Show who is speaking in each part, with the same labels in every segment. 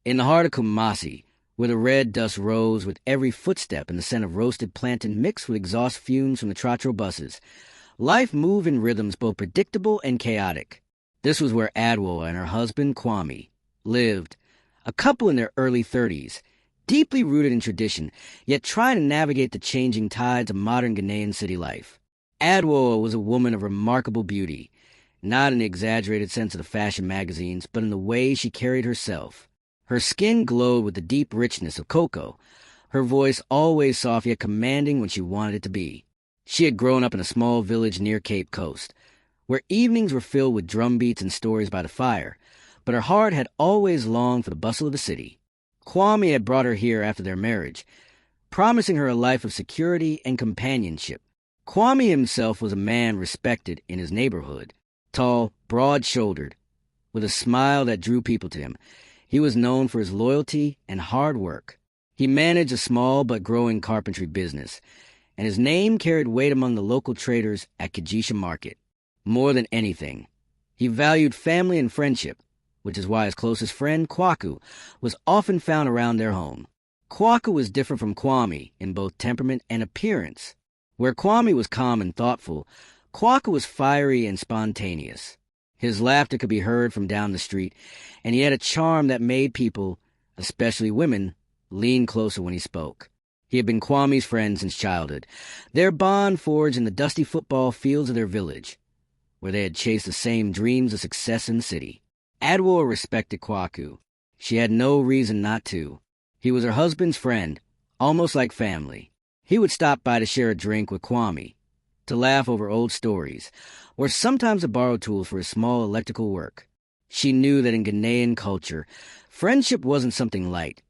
Speaker 1: In the heart of Kumasi, where the red dust rose with every footstep and the scent of roasted plantain mixed with exhaust fumes from the trotro buses, life moved in rhythms both predictable and chaotic. This was where Adwoa and her husband, Kwame, lived, a couple in their early 30s, deeply rooted in tradition, yet trying to navigate the changing tides of modern Ghanaian city life. Adwoa was a woman of remarkable beauty, not in the exaggerated sense of the fashion magazines, but in the way she carried herself. Her skin glowed with the deep richness of cocoa, her voice always soft yet commanding when she wanted it to be. She had grown up in a small village near Cape Coast, where evenings were filled with drum beats and stories by the fire, but her heart had always longed for the bustle of the city. Kwame had brought her here after their marriage, promising her a life of security and companionship. Kwame himself was a man respected in his neighborhood, tall, broad-shouldered, with a smile that drew people to him. He was known for his loyalty and hard work. He managed a small but growing carpentry business, and his name carried weight among the local traders at Kijisha Market. More than anything, he valued family and friendship, which is why his closest friend, Kwaku, was often found around their home. Kwaku was different from Kwame in both temperament and appearance. Where Kwame was calm and thoughtful, Kwaku was fiery and spontaneous. His laughter could be heard from down the street, and he had a charm that made people, especially women, lean closer when he spoke. He had been Kwame's friend since childhood, their bond forged in the dusty football fields of their village, where they had chased the same dreams of success in the city. Adwoa respected Kwaku. She had no reason not to. He was her husband's friend, almost like family. He would stop by to share a drink with Kwame, to laugh over old stories, or sometimes to borrow tools for his small electrical work. She knew that in Ghanaian culture, friendship wasn't something light.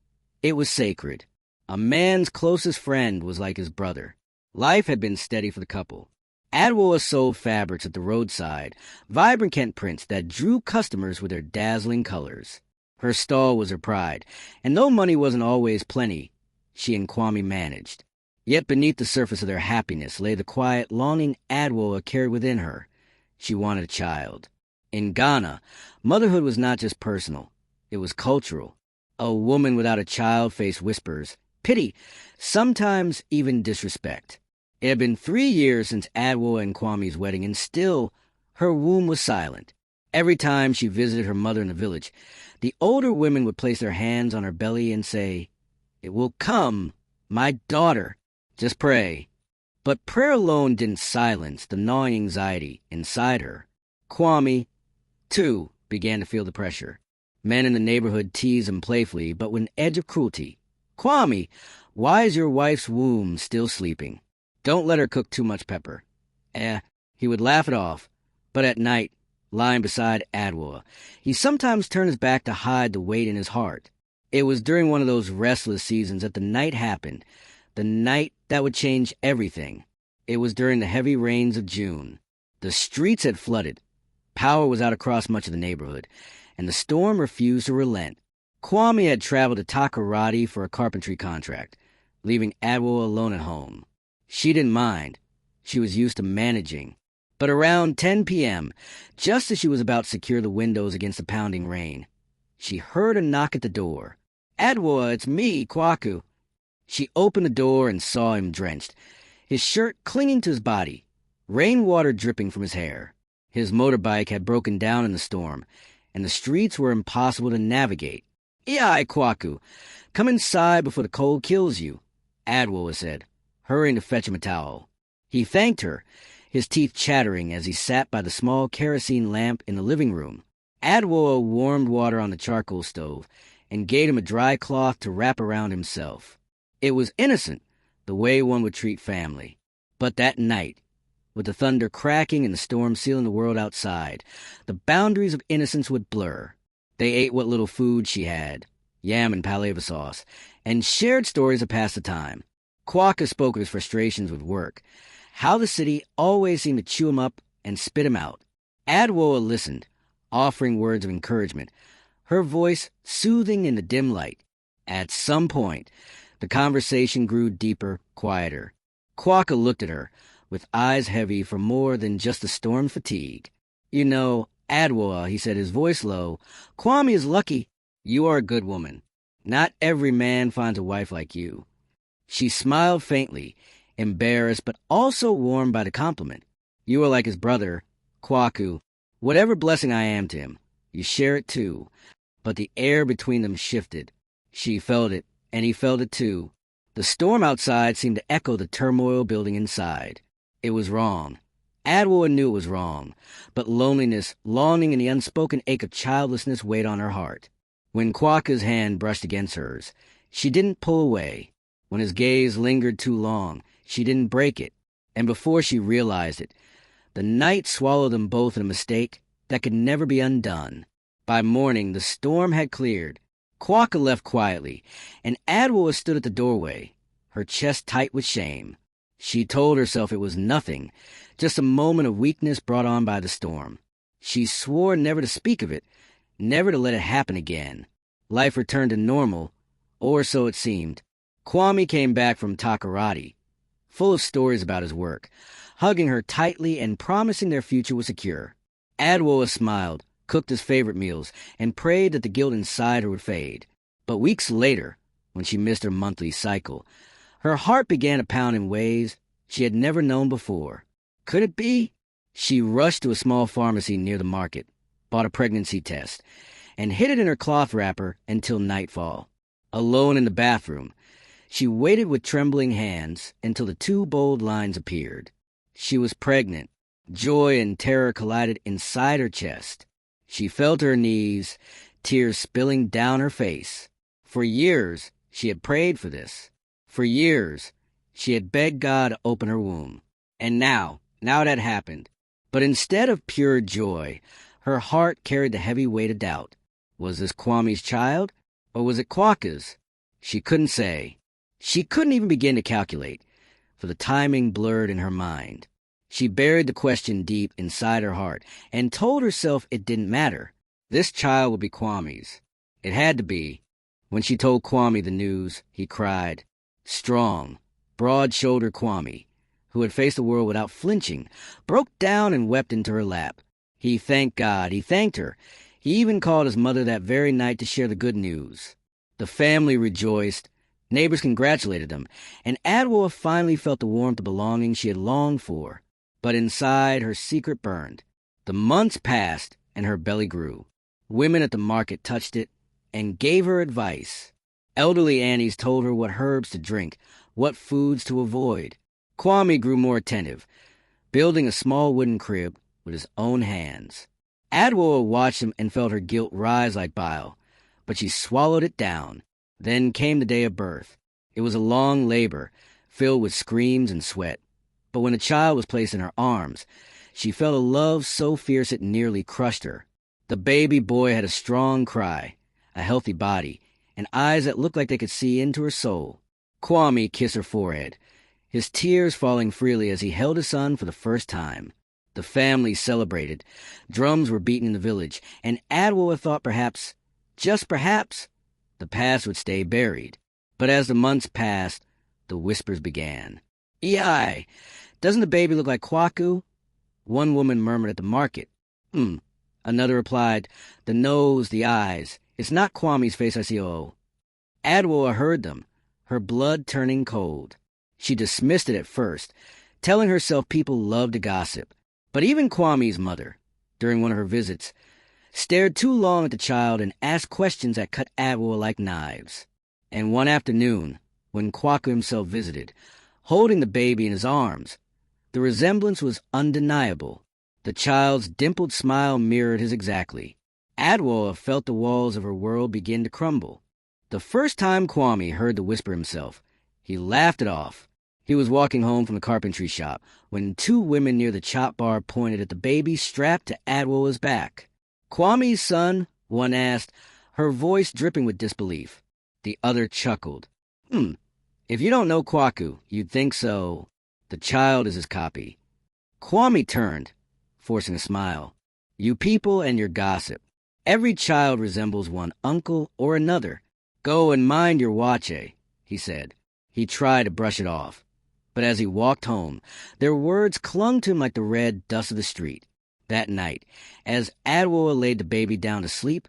Speaker 1: It was sacred. A man's closest friend was like his brother. Life had been steady for the couple. Adwoa sold fabrics at the roadside, vibrant Kent prints that drew customers with their dazzling colors. Her stall was her pride, and though money wasn't always plenty, she and Kwame managed. Yet beneath the surface of their happiness lay the quiet longing Adwoa carried within her. She wanted a child. In Ghana, motherhood was not just personal, it was cultural. A woman without a child faced whispers, pity, sometimes even disrespect. It had been 3 years since Adwoa and Kwame's wedding, and still her womb was silent. Every time she visited her mother in the village, the older women would place their hands on her belly and say, "It will come, my daughter. Just pray." But prayer alone didn't silence the gnawing anxiety inside her. Kwame, too, began to feel the pressure. Men in the neighborhood teased him playfully, but with an edge of cruelty. "Kwame, why is your wife's womb still sleeping? Don't let her cook too much pepper." He would laugh it off, but at night, lying beside Adwoa, he sometimes turned his back to hide the weight in his heart. It was during one of those restless seasons that the night happened, the night that would change everything. It was during the heavy rains of June. The streets had flooded. Power was out across much of the neighborhood, and the storm refused to relent. Kwame had traveled to Takoradi for a carpentry contract, leaving Adwoa alone at home. She didn't mind. She was used to managing. But around 10 p.m., just as she was about to secure the windows against the pounding rain, she heard a knock at the door. "Adwoa, it's me, Kwaku." She opened the door and saw him drenched, his shirt clinging to his body, rainwater dripping from his hair. His motorbike had broken down in the storm, and the streets were impossible to navigate. "Yai, Kwaku, come inside before the cold kills you," Adwoa said, hurrying to fetch him a towel. He thanked her, his teeth chattering as he sat by the small kerosene lamp in the living room. Adwoa warmed water on the charcoal stove and gave him a dry cloth to wrap around himself. It was innocent, the way one would treat family. But that night, with the thunder cracking and the storm sealing the world outside, the boundaries of innocence would blur. They ate what little food she had, yam and palava sauce, and shared stories to pass the time. Kwaka spoke of his frustrations with work, how the city always seemed to chew him up and spit him out. Adwoa listened, offering words of encouragement, her voice soothing in the dim light. At some point, the conversation grew deeper, quieter. Kwaka looked at her, with eyes heavy from more than just the storm fatigue. "You know, Adwoa," he said, his voice low, "Kwame is lucky. You are a good woman. Not every man finds a wife like you." She smiled faintly, embarrassed but also warmed by the compliment. "You are like his brother, Kwaku. Whatever blessing I am to him, you share it too." But the air between them shifted. She felt it, and he felt it too. The storm outside seemed to echo the turmoil building inside. It was wrong. Adwoa knew it was wrong, but loneliness, longing, and the unspoken ache of childlessness weighed on her heart. When Kwaku's hand brushed against hers, she didn't pull away. When his gaze lingered too long, she didn't break it. And before she realized it, the night swallowed them both in a mistake that could never be undone. By morning, the storm had cleared. Kwaku left quietly, and Adwoa stood at the doorway, her chest tight with shame. She told herself it was nothing, just a moment of weakness brought on by the storm. She swore never to speak of it, never to let it happen again. Life returned to normal, or so it seemed. Kwame came back from Takoradi, full of stories about his work, hugging her tightly and promising their future was secure. Adwoa smiled, cooked his favorite meals, and prayed that the guilt inside her would fade. But weeks later, when she missed her monthly cycle, her heart began to pound in ways she had never known before. Could it be? She rushed to a small pharmacy near the market, bought a pregnancy test, and hid it in her cloth wrapper until nightfall. Alone in the bathroom, she waited with trembling hands until the two bold lines appeared. She was pregnant. Joy and terror collided inside her chest. She fell to her knees, tears spilling down her face. For years, she had prayed for this. For years, she had begged God to open her womb. And now it had happened. But instead of pure joy, her heart carried the heavy weight of doubt. Was this Kwame's child, or was it Kwaku's? She couldn't say. She couldn't even begin to calculate, for the timing blurred in her mind. She buried the question deep inside her heart and told herself it didn't matter. This child would be Kwame's. It had to be. When she told Kwame the news, he cried. Strong, broad-shouldered Kwame, who had faced the world without flinching, broke down and wept into her lap. He thanked God. He thanked her. He even called his mother that very night to share the good news. The family rejoiced. Neighbors congratulated them, and Adwoa finally felt the warmth of belonging she had longed for. But inside, her secret burned. The months passed, and her belly grew. Women at the market touched it and gave her advice. Elderly aunties told her what herbs to drink, what foods to avoid. Kwame grew more attentive, building a small wooden crib with his own hands. Adwoa watched him and felt her guilt rise like bile, but she swallowed it down. Then came the day of birth. It was a long labor, filled with screams and sweat. But when the child was placed in her arms, she felt a love so fierce it nearly crushed her. The baby boy had a strong cry, a healthy body, and eyes that looked like they could see into her soul. Kwame kissed her forehead, his tears falling freely as he held his son for the first time. The family celebrated. Drums were beaten in the village, and Adwoa thought perhaps, just perhaps, the past would stay buried. But as the months passed, the whispers began. "Ei, doesn't the baby look like Kwaku?" One woman murmured at the market. Another replied, "The nose, the eyes. It's not Kwame's face I see, oh." Adwoa heard them, her blood turning cold. She dismissed it at first, telling herself people loved to gossip. But even Kwame's mother, during one of her visits, stared too long at the child and asked questions that cut Adwoa like knives. And one afternoon, when Kwaku himself visited, holding the baby in his arms, the resemblance was undeniable. The child's dimpled smile mirrored his exactly. Adwoa felt the walls of her world begin to crumble. The first time Kwame heard the whisper himself, he laughed it off. He was walking home from the carpentry shop when two women near the chop bar pointed at the baby strapped to Adwoa's back. "Kwame's son?" one asked, her voice dripping with disbelief. The other chuckled. If you don't know Kwaku, you'd think so. The child is his copy." Kwame turned, forcing a smile. "You people and your gossip. Every child resembles one uncle or another. Go and mind your wache," he said. He tried to brush it off. But as he walked home, their words clung to him like the red dust of the street. That night, as Adwoa laid the baby down to sleep,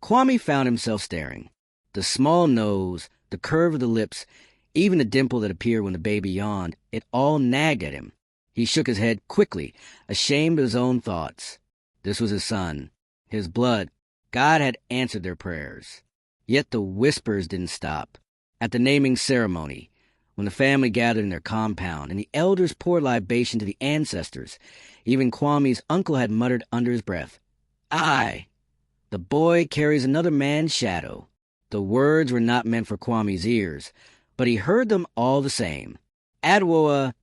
Speaker 1: Kwame found himself staring. The small nose, the curve of the lips, even the dimple that appeared when the baby yawned, it all nagged at him. He shook his head quickly, ashamed of his own thoughts. This was his son, his blood. God had answered their prayers. Yet the whispers didn't stop. At the naming ceremony, when the family gathered in their compound and the elders poured libation to the ancestors, even Kwame's uncle had muttered under his breath, "Aye, the boy carries another man's shadow." The words were not meant for Kwame's ears, but he heard them all the same. Adwoa,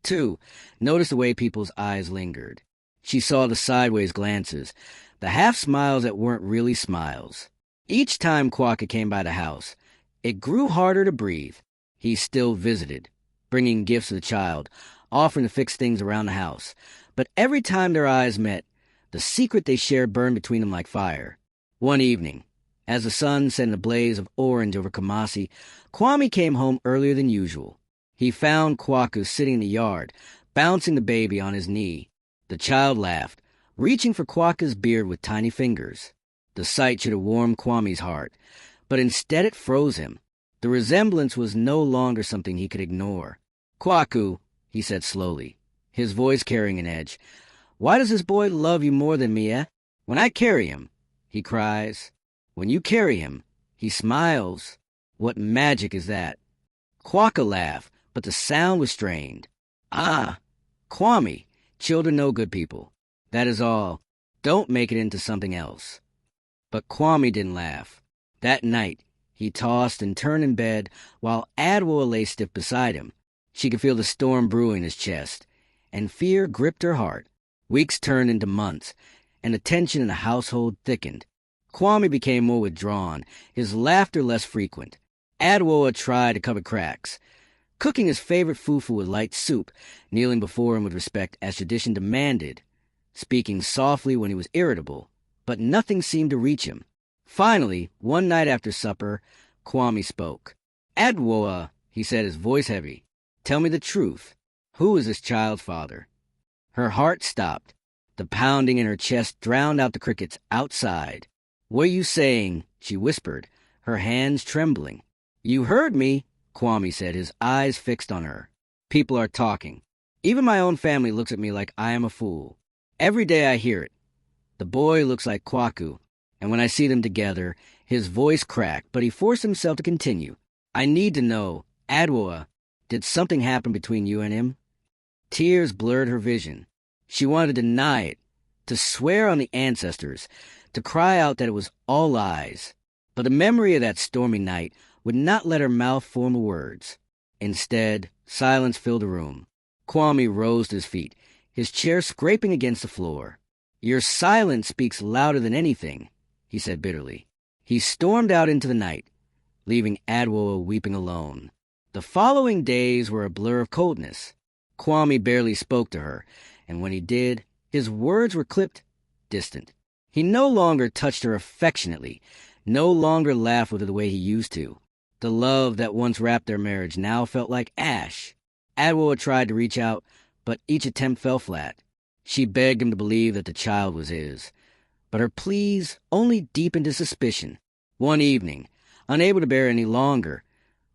Speaker 1: too, noticed the way people's eyes lingered. She saw the sideways glances, the half-smiles that weren't really smiles. Each time Kwaka came by the house, it grew harder to breathe. He still visited, bringing gifts to the child, offering to fix things around the house. But every time their eyes met, the secret they shared burned between them like fire. One evening, as the sun set in a blaze of orange over Kamasi, Kwame came home earlier than usual. He found Kwaku sitting in the yard, bouncing the baby on his knee. The child laughed, reaching for Kwaku's beard with tiny fingers. The sight should have warmed Kwame's heart, but instead it froze him. The resemblance was no longer something he could ignore. "Kwaku," he said slowly, his voice carrying an edge, "why does this boy love you more than me, eh? When I carry him, he cries. When you carry him, he smiles. What magic is that?" Kwaka laughed, but the sound was strained. "Ah, Kwame, children know good people. That is all. Don't make it into something else." But Kwame didn't laugh. That night, he tossed and turned in bed while Adwoa lay stiff beside him. She could feel the storm brewing in his chest, and fear gripped her heart. Weeks turned into months, and the tension in the household thickened. Kwame became more withdrawn, his laughter less frequent. Adwoa tried to cover cracks, cooking his favorite fufu with light soup, kneeling before him with respect as tradition demanded, speaking softly when he was irritable, but nothing seemed to reach him. Finally, one night after supper, Kwame spoke. "Adwoa," he said, his voice heavy, "tell me the truth. Who is this child's father?" Her heart stopped. The pounding in her chest drowned out the crickets outside. "What are you saying?" she whispered, her hands trembling. "You heard me," Kwame said, his eyes fixed on her. "People are talking. Even my own family looks at me like I am a fool. Every day I hear it. The boy looks like Kwaku, and when I see them together, his voice cracked, but he forced himself to continue. I need to know, Adwoa, did something happen between you and him?" Tears blurred her vision. She wanted to deny it, to swear on the ancestors, to cry out that it was all lies. But the memory of that stormy night would not let her mouth form the words. Instead, silence filled the room. Kwame rose to his feet, his chair scraping against the floor. "Your silence speaks louder than anything," he said bitterly. He stormed out into the night, leaving Adwoa weeping alone. The following days were a blur of coldness. Kwame barely spoke to her, and when he did, his words were clipped, distant. He no longer touched her affectionately, no longer laughed with her the way he used to. The love that once wrapped their marriage now felt like ash. Adwoa tried to reach out, but each attempt fell flat. She begged him to believe that the child was his, but her pleas only deepened his suspicion. One evening, unable to bear any longer,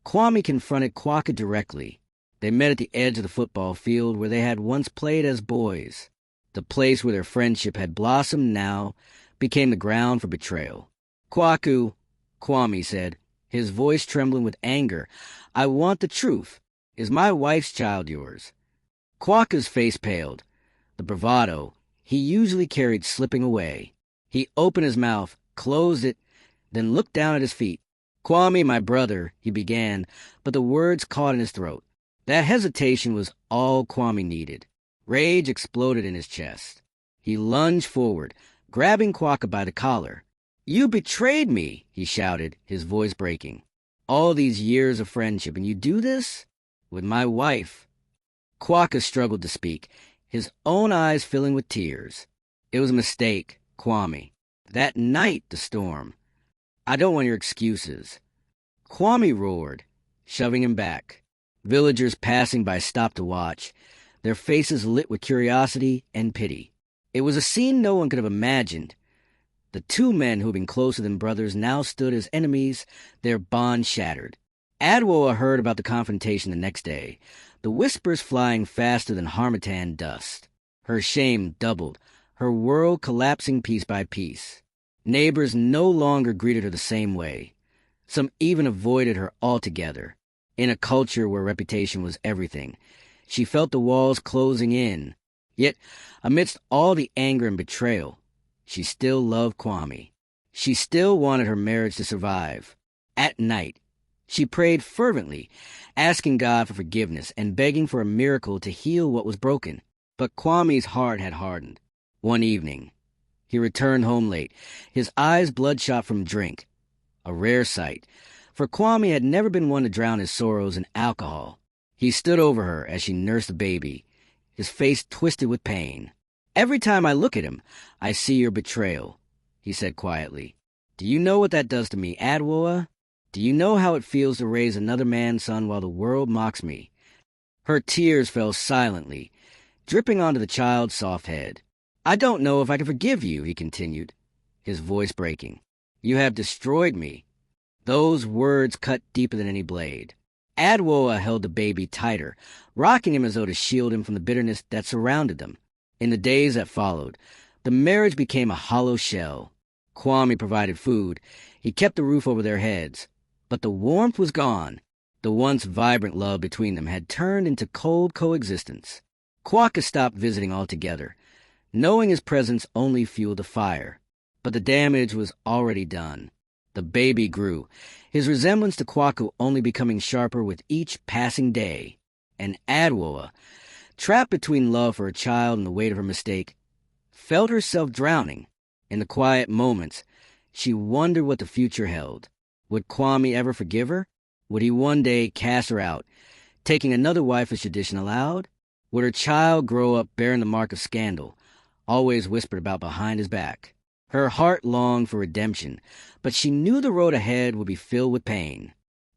Speaker 1: Kwame confronted Kwaka directly. They met at the edge of the football field where they had once played as boys. The place where their friendship had blossomed now became the ground for betrayal. "Kwaku," Kwame said, his voice trembling with anger, "I want the truth. Is my wife's child yours?" Kwaka's face paled. The bravado he usually carried slipping away. He opened his mouth, closed it, then looked down at his feet. "Kwame, my brother," he began, but the words caught in his throat. That hesitation was all Kwame needed. Rage exploded in his chest. He lunged forward, grabbing Kwaka by the collar. "You betrayed me," he shouted, his voice breaking. "All these years of friendship, and you do this? With my wife." Kwaka struggled to speak, his own eyes filling with tears. "It was a mistake, Kwame. That night, the storm. I don't want your excuses." Kwame roared, shoving him back. Villagers passing by stopped to watch, their faces lit with curiosity and pity. It was a scene no one could have imagined. The two men who had been closer than brothers now stood as enemies, their bond shattered. Adwoa heard about the confrontation the next day, the whispers flying faster than harmattan dust. Her shame doubled, her world collapsing piece by piece. Neighbors no longer greeted her the same way. Some even avoided her altogether. In a culture where reputation was everything, she felt the walls closing in. Yet, amidst all the anger and betrayal, she still loved Kwame. She still wanted her marriage to survive. At night, she prayed fervently, asking God for forgiveness and begging for a miracle to heal what was broken. But Kwame's heart had hardened. One evening, he returned home late, his eyes bloodshot from drink. A rare sight, for Kwame had never been one to drown his sorrows in alcohol. He stood over her as she nursed the baby, his face twisted with pain. "Every time I look at him, I see your betrayal," he said quietly. "Do you know what that does to me, Adwoa? Do you know how it feels to raise another man's son while the world mocks me?" Her tears fell silently, dripping onto the child's soft head. "I don't know if I can forgive you," he continued, his voice breaking. "You have destroyed me." Those words cut deeper than any blade. Adwoa held the baby tighter, rocking him as though to shield him from the bitterness that surrounded them. In the days that followed, the marriage became a hollow shell. Kwame provided food. He kept the roof over their heads. But the warmth was gone. The once vibrant love between them had turned into cold coexistence. Kwaka stopped visiting altogether, knowing his presence only fueled the fire. But the damage was already done. The baby grew, his resemblance to Kwaku only becoming sharper with each passing day. And Adwoa, trapped between love for her child and the weight of her mistake, felt herself drowning. In the quiet moments, she wondered what the future held. Would Kwame ever forgive her? Would he one day cast her out, taking another wife as tradition allowed? Would her child grow up bearing the mark of scandal, always whispered about behind his back? Her heart longed for redemption, but she knew the road ahead would be filled with pain.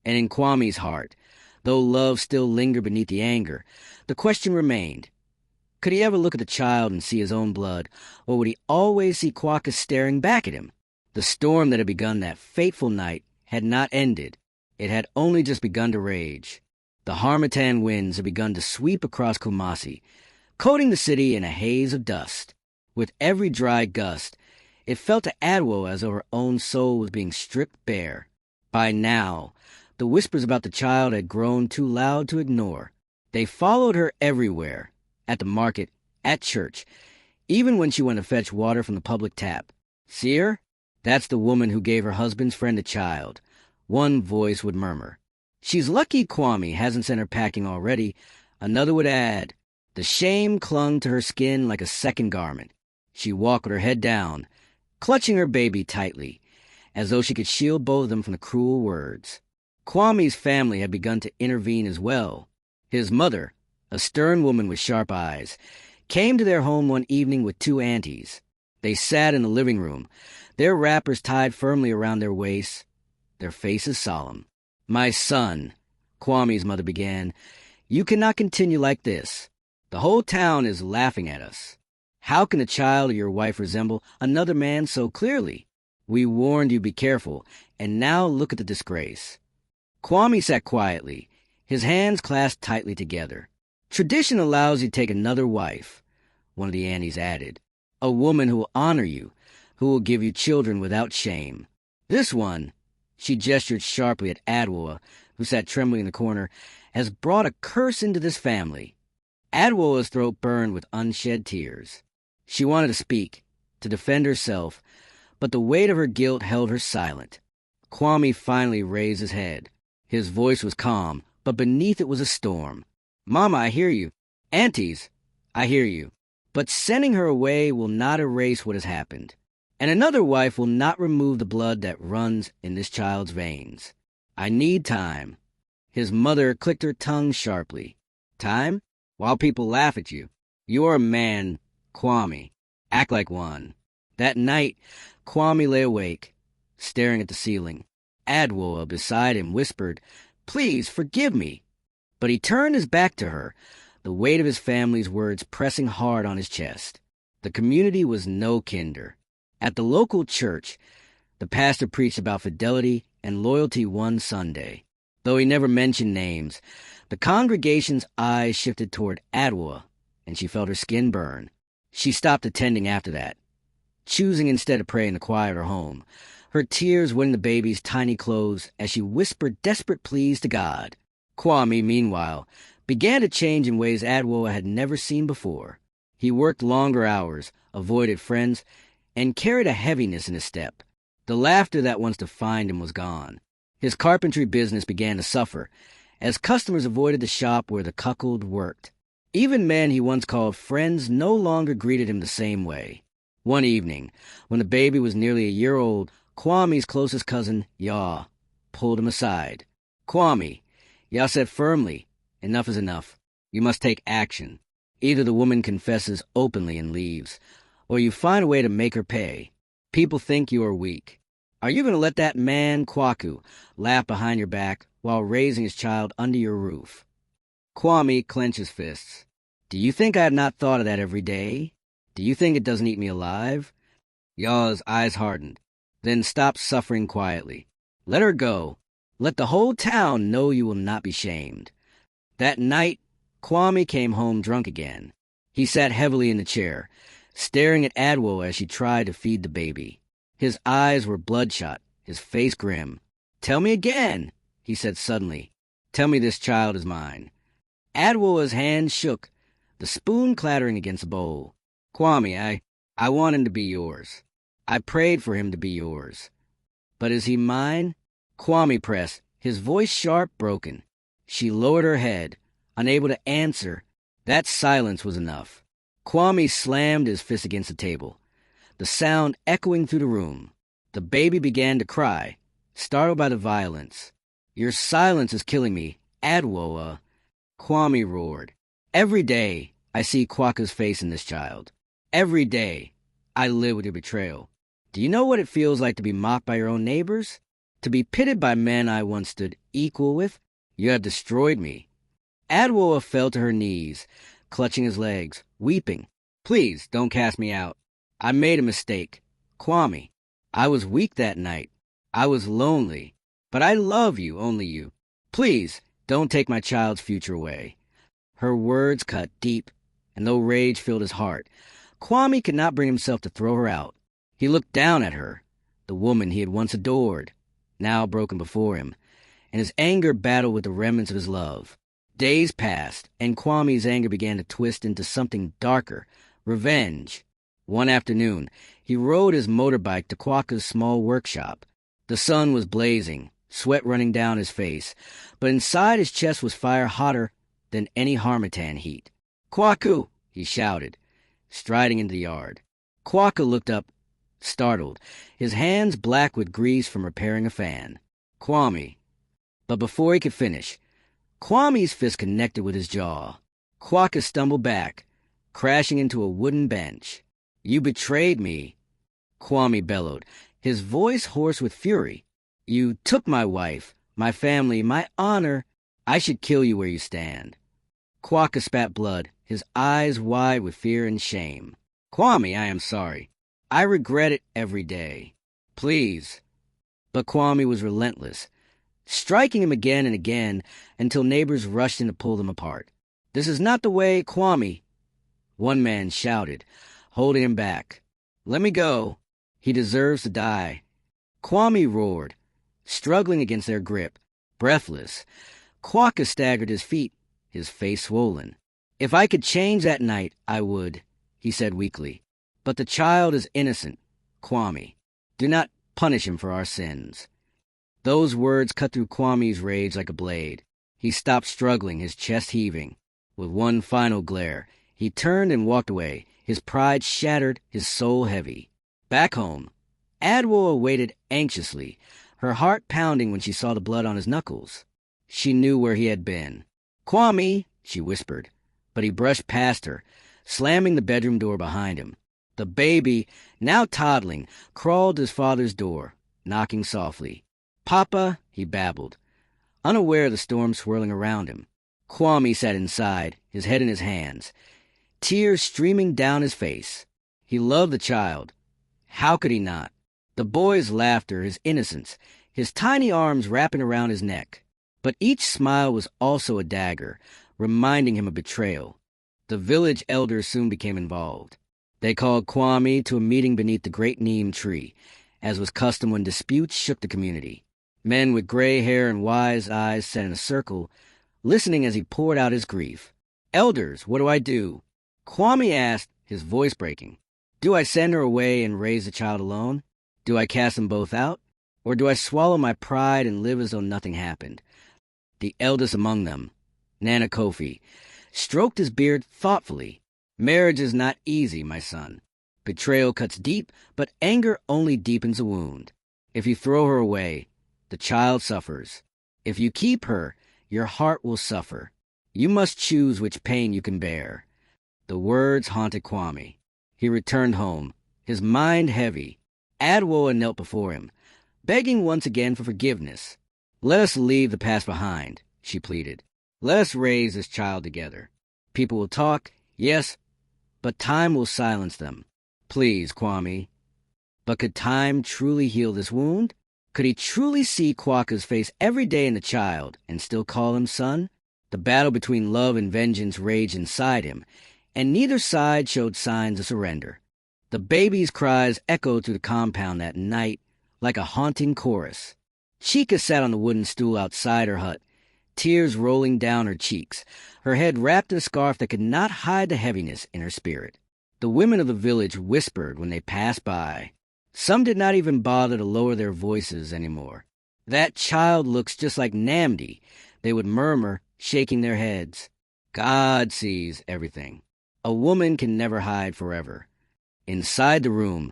Speaker 1: And in Kwame's heart, though love still lingered beneath the anger, the question remained. Could he ever look at the child and see his own blood, or would he always see Kwaka staring back at him? The storm that had begun that fateful night had not ended. It had only just begun to rage. The harmattan winds had begun to sweep across Kumasi, coating the city in a haze of dust. With every dry gust, it felt to Adwo as though her own soul was being stripped bare. By now, the whispers about the child had grown too loud to ignore. They followed her everywhere, at the market, at church, even when she went to fetch water from the public tap. "See her? That's the woman who gave her husband's friend a child," one voice would murmur. "She's lucky Kwame hasn't sent her packing already," another would add. The shame clung to her skin like a second garment. She walked with her head down, clutching her baby tightly, as though she could shield both of them from the cruel words. Kwame's family had begun to intervene as well. His mother, a stern woman with sharp eyes, came to their home one evening with two aunties. They sat in the living room, their wrappers tied firmly around their waists, their faces solemn. "My son," Kwame's mother began, "you cannot continue like this. The whole town is laughing at us. How can the child of your wife resemble another man so clearly? We warned you be careful, and now look at the disgrace." Kwame sat quietly, his hands clasped tightly together. "Tradition allows you to take another wife," one of the aunties added. "A woman who will honor you, who will give you children without shame. This one," she gestured sharply at Adwoa, who sat trembling in the corner, "has brought a curse into this family." Adwoa's throat burned with unshed tears. She wanted to speak, to defend herself, but the weight of her guilt held her silent. Kwame finally raised his head. His voice was calm, but beneath it was a storm. "Mama, I hear you. Aunties, I hear you. But sending her away will not erase what has happened. And another wife will not remove the blood that runs in this child's veins. I need time." His mother clicked her tongue sharply. "Time? While people laugh at you. You're a man, Kwame. Act like one." That night, Kwame lay awake, staring at the ceiling. Adwoa, beside him, whispered, "Please, forgive me." But he turned his back to her, the weight of his family's words pressing hard on his chest. The community was no kinder. At the local church, the pastor preached about fidelity and loyalty one Sunday. Though he never mentioned names, the congregation's eyes shifted toward Adwa, and she felt her skin burn. She stopped attending after that, choosing instead to pray in the quiet of her home, her tears wetting the baby's tiny clothes as she whispered desperate pleas to God. Kwame, meanwhile, began to change in ways Adwoa had never seen before. He worked longer hours, avoided friends, and carried a heaviness in his step. The laughter that once defined him was gone. His carpentry business began to suffer, as customers avoided the shop where the cuckold worked. Even men he once called friends no longer greeted him the same way. One evening, when the baby was nearly a year old, Kwame's closest cousin, Yaw, pulled him aside. "Kwame," Yaw said firmly, "enough is enough. You must take action. Either the woman confesses openly and leaves, or you find a way to make her pay. People think you are weak. Are you going to let that man, Kwaku, laugh behind your back while raising his child under your roof?" Kwame clenched his fists. "Do you think I have not thought of that every day? Do you think it doesn't eat me alive?" Yaw's eyes hardened, then stopped suffering quietly. "Let her go. Let the whole town know you will not be shamed." That night, Kwame came home drunk again. He sat heavily in the chair, staring at Adwo as she tried to feed the baby. His eyes were bloodshot, his face grim. "Tell me again," he said suddenly. "Tell me this child is mine." Adwoa's hand shook, the spoon clattering against the bowl. "Kwame, I want him to be yours. I prayed for him to be yours. But is he mine?" Kwame pressed, his voice sharp, broken. She lowered her head, unable to answer. That silence was enough. Kwame slammed his fist against the table, the sound echoing through the room. The baby began to cry, startled by the violence. "Your silence is killing me, Adwoa," Kwame roared. "Every day I see Kwaka's face in this child. Every day I live with your betrayal. Do you know what it feels like to be mocked by your own neighbors? To be pitted by men I once stood equal with? You have destroyed me." Adwoa fell to her knees, clutching his legs, weeping. "Please, don't cast me out. I made a mistake. Kwame, I was weak that night. I was lonely. But I love you, only you. Please, don't take my child's future away." Her words cut deep, and though rage filled his heart, Kwame could not bring himself to throw her out. He looked down at her, the woman he had once adored, now broken before him, and his anger battled with the remnants of his love. Days passed, and Kwame's anger began to twist into something darker, revenge. One afternoon, he rode his motorbike to Kwaka's small workshop. The sun was blazing, sweat running down his face, but inside his chest was fire hotter than any harmattan heat. "Kwaku!" he shouted, striding into the yard. Kwaka looked up, startled, his hands black with grease from repairing a fan. "Kwame." But before he could finish, Kwame's fist connected with his jaw. Kwaka stumbled back, crashing into a wooden bench. "You betrayed me," Kwame bellowed, his voice hoarse with fury. "You took my wife, my family, my honor. I should kill you where you stand." Kwaka spat blood, his eyes wide with fear and shame. "Kwame, I am sorry. I regret it every day. Please." But Kwame was relentless, striking him again and again until neighbors rushed in to pull them apart. "This is not the way, Kwame," one man shouted, holding him back. "Let me go. He deserves to die." Kwame roared, struggling against their grip, breathless. Kwaka staggered his feet, his face swollen. "If I could change that night, I would," he said weakly. "But the child is innocent, Kwame. Do not punish him for our sins." Those words cut through Kwame's rage like a blade. He stopped struggling, his chest heaving. With one final glare, he turned and walked away, his pride shattered, his soul heavy. Back home, Adwoa waited anxiously, her heart pounding when she saw the blood on his knuckles. She knew where he had been. "Kwame," she whispered, but he brushed past her, slamming the bedroom door behind him. The baby, now toddling, crawled to his father's door, knocking softly. "Papa," he babbled, unaware of the storm swirling around him. Kwame sat inside, his head in his hands, tears streaming down his face. He loved the child, How could he not? The boy's laughter, his innocence, his tiny arms wrapping around his neck. But each smile was also a dagger, reminding him of betrayal. The village elders soon became involved. They called Kwame to a meeting beneath the great neem tree, as was custom when disputes shook the community. Men with gray hair and wise eyes sat in a circle, listening as he poured out his grief. "Elders, what do I do?" Kwame asked, his voice breaking. "Do I send her away and raise the child alone? Do I cast them both out? Or do I swallow my pride and live as though nothing happened?" The eldest among them, Nana Kofi, stroked his beard thoughtfully. "Marriage is not easy, my son. Betrayal cuts deep, but anger only deepens a wound. If you throw her away, the child suffers. If you keep her, your heart will suffer. You must choose which pain you can bear." The words haunted Kwame. He returned home, his mind heavy. Adwoa knelt before him, begging once again for forgiveness. "Let us leave the past behind," she pleaded. "Let us raise this child together. People will talk, yes, but time will silence them. Please, Kwame." But could time truly heal this wound? Could he truly see Kwaka's face every day in the child and still call him son? The battle between love and vengeance raged inside him, and neither side showed signs of surrender. The baby's cries echoed through the compound that night like a haunting chorus. Chica sat on the wooden stool outside her hut, tears rolling down her cheeks, her head wrapped in a scarf that could not hide the heaviness in her spirit. The women of the village whispered when they passed by. Some did not even bother to lower their voices anymore. "That child looks just like Namdi," they would murmur, shaking their heads. "God sees everything. A woman can never hide forever." Inside the room,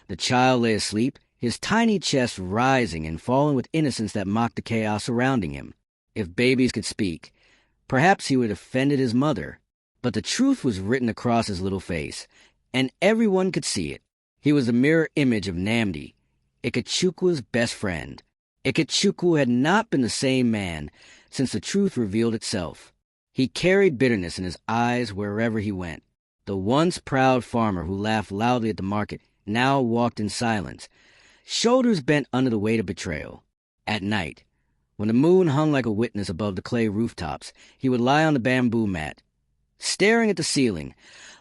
Speaker 1: the child lay asleep, his tiny chest rising and falling with innocence that mocked the chaos surrounding him. If babies could speak, perhaps he would have offended his mother. But the truth was written across his little face, and everyone could see it. He was the mirror image of Namdi, Ikechukwa's best friend. Ikechukwa had not been the same man since the truth revealed itself. He carried bitterness in his eyes wherever he went. The once proud farmer who laughed loudly at the market now walked in silence, shoulders bent under the weight of betrayal. At night, when the moon hung like a witness above the clay rooftops, he would lie on the bamboo mat, staring at the ceiling,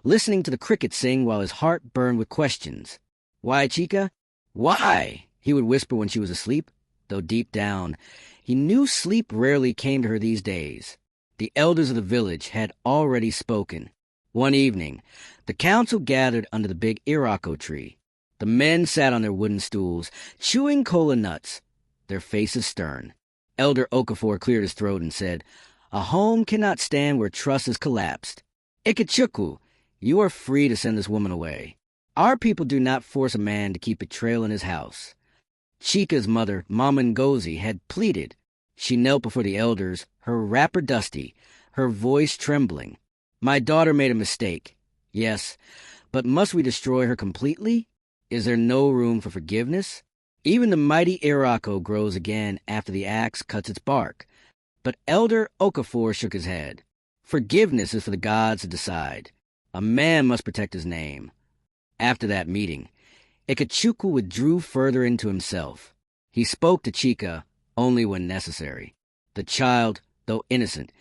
Speaker 1: listening to the crickets sing while his heart burned with questions. "Why, Chica? Why?" he would whisper when she was asleep, though deep down, he knew sleep rarely came to her these days. The elders of the village had already spoken. One evening, the council gathered under the big irako tree. The men sat on their wooden stools, chewing cola nuts, their faces stern. Elder Okafor cleared his throat and said, "A home cannot stand where trust has collapsed. Ikechukwu, you are free to send this woman away. Our people do not force a man to keep betrayal in his house." Chica's mother, Mama Ngozi, had pleaded. She knelt before the elders, her wrapper dusty, her voice trembling. "My daughter made a mistake. Yes, but must we destroy her completely? Is there no room for forgiveness? Even the mighty irako grows again after the axe cuts its bark." But Elder Okafor shook his head. "Forgiveness is for the gods to decide. A man must protect his name." After that meeting, Ikechukwu withdrew further into himself. He spoke to Chica only when necessary. The child, though innocent,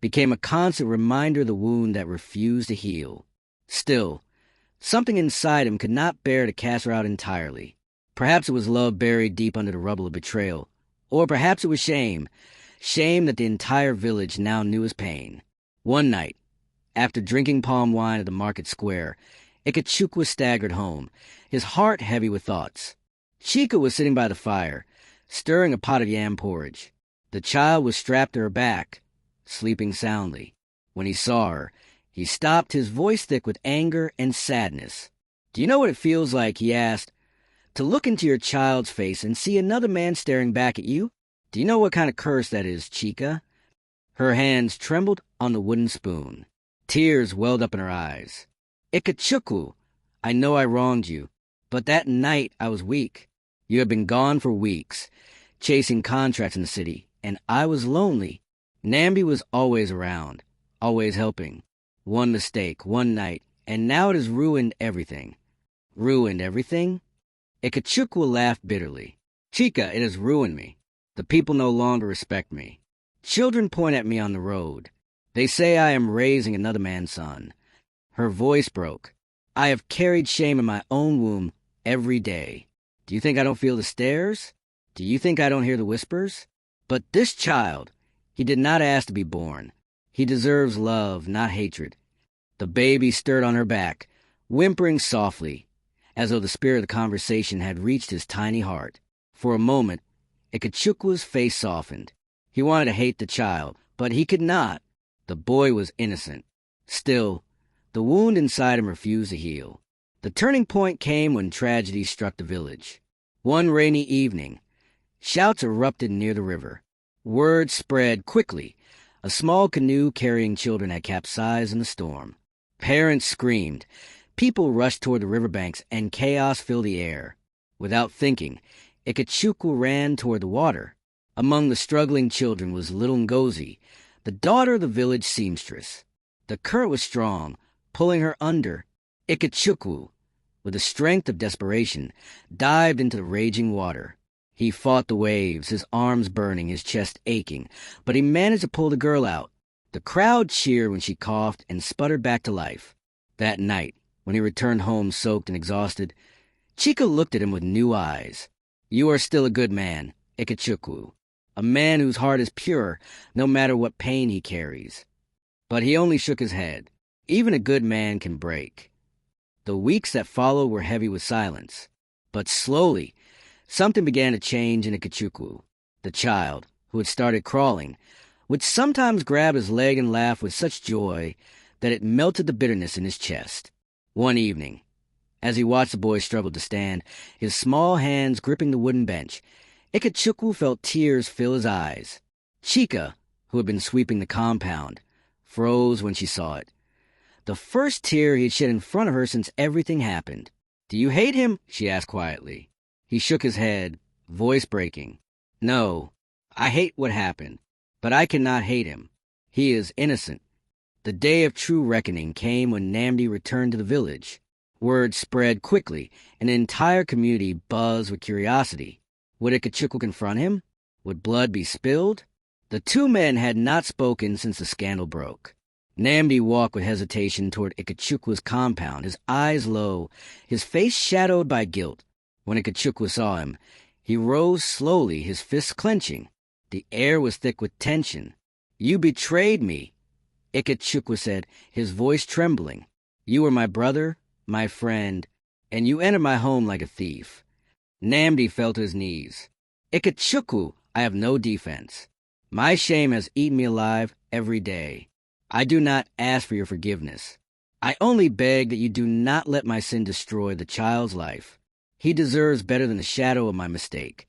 Speaker 1: became a constant reminder of the wound that refused to heal. Still, something inside him could not bear to cast her out entirely. Perhaps it was love buried deep under the rubble of betrayal, or perhaps it was shame that the entire village now knew as pain. One night, after drinking palm wine at the market square, Ikechukwu staggered home, his heart heavy with thoughts. Chica was sitting by the fire, stirring a pot of yam porridge. The child was strapped to her back, sleeping soundly. When he saw her, he stopped, his voice thick with anger and sadness. "Do you know what it feels like," he asked, "to look into your child's face and see another man staring back at you? Do you know what kind of curse that is, Chica?" Her hands trembled on the wooden spoon. Tears welled up in her eyes. "Ikechukwu, I know I wronged you, but that night I was weak. You had been gone for weeks, chasing contracts in the city, and I was lonely. Nambi was always around, always helping. One mistake, one night, and now it has ruined everything." "Ruined everything?" Ikechukwu laughed bitterly. Chica, it has ruined me. The people no longer respect me. Children point at me on the road. They say I am raising another man's son. Her voice broke. I have carried shame in my own womb every day. Do you think I don't feel the stares? Do you think I don't hear the whispers? But this child, he did not ask to be born. He deserves love, not hatred. The baby stirred on her back, whimpering softly, as though the spirit of the conversation had reached his tiny heart. For a moment, Ikechukwu's face softened. He wanted to hate the child, but he could not. The boy was innocent. Still, the wound inside him refused to heal. The turning point came when tragedy struck the village. One rainy evening, shouts erupted near the river. Word spread quickly. A small canoe carrying children had capsized in the storm. Parents screamed. People rushed toward the riverbanks, and chaos filled the air. Without thinking, Ikechukwu ran toward the water. Among the struggling children was little Ngozi, the daughter of the village seamstress. The current was strong, pulling her under. Ikechukwu, with the strength of desperation, dived into the raging water. He fought the waves, his arms burning, his chest aching, but he managed to pull the girl out. The crowd cheered when she coughed and sputtered back to life. That night, when he returned home soaked and exhausted, Chica looked at him with new eyes. You are still a good man, Ikechukwu, a man whose heart is pure, no matter what pain he carries. But he only shook his head. Even a good man can break. The weeks that followed were heavy with silence. But slowly, something began to change in Ikechukwu. The child, who had started crawling, would sometimes grab his leg and laugh with such joy that it melted the bitterness in his chest. One evening, as he watched the boy struggle to stand, his small hands gripping the wooden bench, Ikechukwu felt tears fill his eyes. Chica, who had been sweeping the compound, froze when she saw it. The first tear he had shed in front of her since everything happened. Do you hate him? She asked quietly. He shook his head, voice breaking. No, I hate what happened, but I cannot hate him. He is innocent. The day of true reckoning came when Namdi returned to the village. Word spread quickly, and the entire community buzzed with curiosity. Would Ikechukwu confront him? Would blood be spilled? The two men had not spoken since the scandal broke. Namdi walked with hesitation toward Ikechukwu's compound, his eyes low, his face shadowed by guilt. When Ikechukwu saw him, he rose slowly, his fists clenching. The air was thick with tension. You betrayed me, Ikechukwu said, his voice trembling. You were my brother, my friend, and you entered my home like a thief. Namdi fell to his knees. Ikechukwu, I have no defense. My shame has eaten me alive every day. I do not ask for your forgiveness. I only beg that you do not let my sin destroy the child's life. He deserves better than the shadow of my mistake.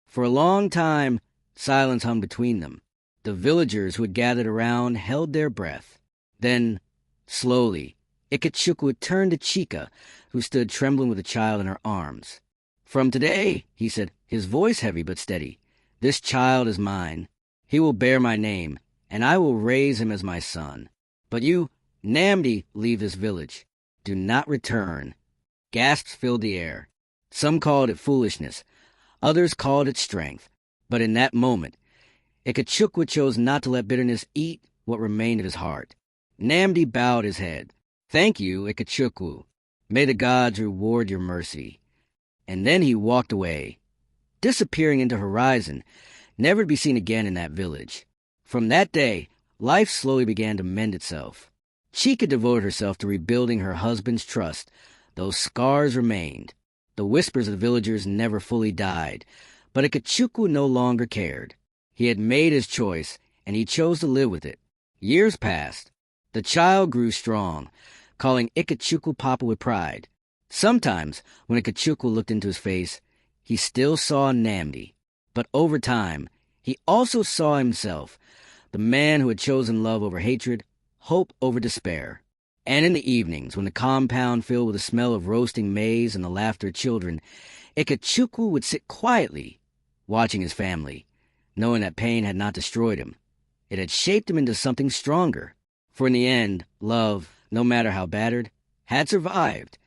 Speaker 1: For a long time, silence hung between them. The villagers who had gathered around held their breath. Then, slowly, Ikechukwu turned to Chica, who stood trembling with the child in her arms. From today, he said, his voice heavy but steady, this child is mine. He will bear my name, and I will raise him as my son. But you, Namdi, leave this village. Do not return. Gasps filled the air. Some called it foolishness. Others called it strength. But in that moment, Ikechukwu chose not to let bitterness eat what remained of his heart. Namdi bowed his head. Thank you, Ikechukwu. May the gods reward your mercy. And then he walked away, disappearing into horizon, never to be seen again in that village. From that day, life slowly began to mend itself. Chica devoted herself to rebuilding her husband's trust, though scars remained. The whispers of the villagers never fully died, but Ikechukwu no longer cared. He had made his choice, and he chose to live with it. Years passed. The child grew strong, calling Ikechukwu Papa with pride. Sometimes, when Ikechukwu looked into his face, he still saw Namdi. But over time, he also saw himself, the man who had chosen love over hatred, hope over despair. And in the evenings, when the compound filled with the smell of roasting maize and the laughter of children, Ikechukwu would sit quietly, watching his family, knowing that pain had not destroyed him. It had shaped him into something stronger. For in the end, love, no matter how battered, had survived,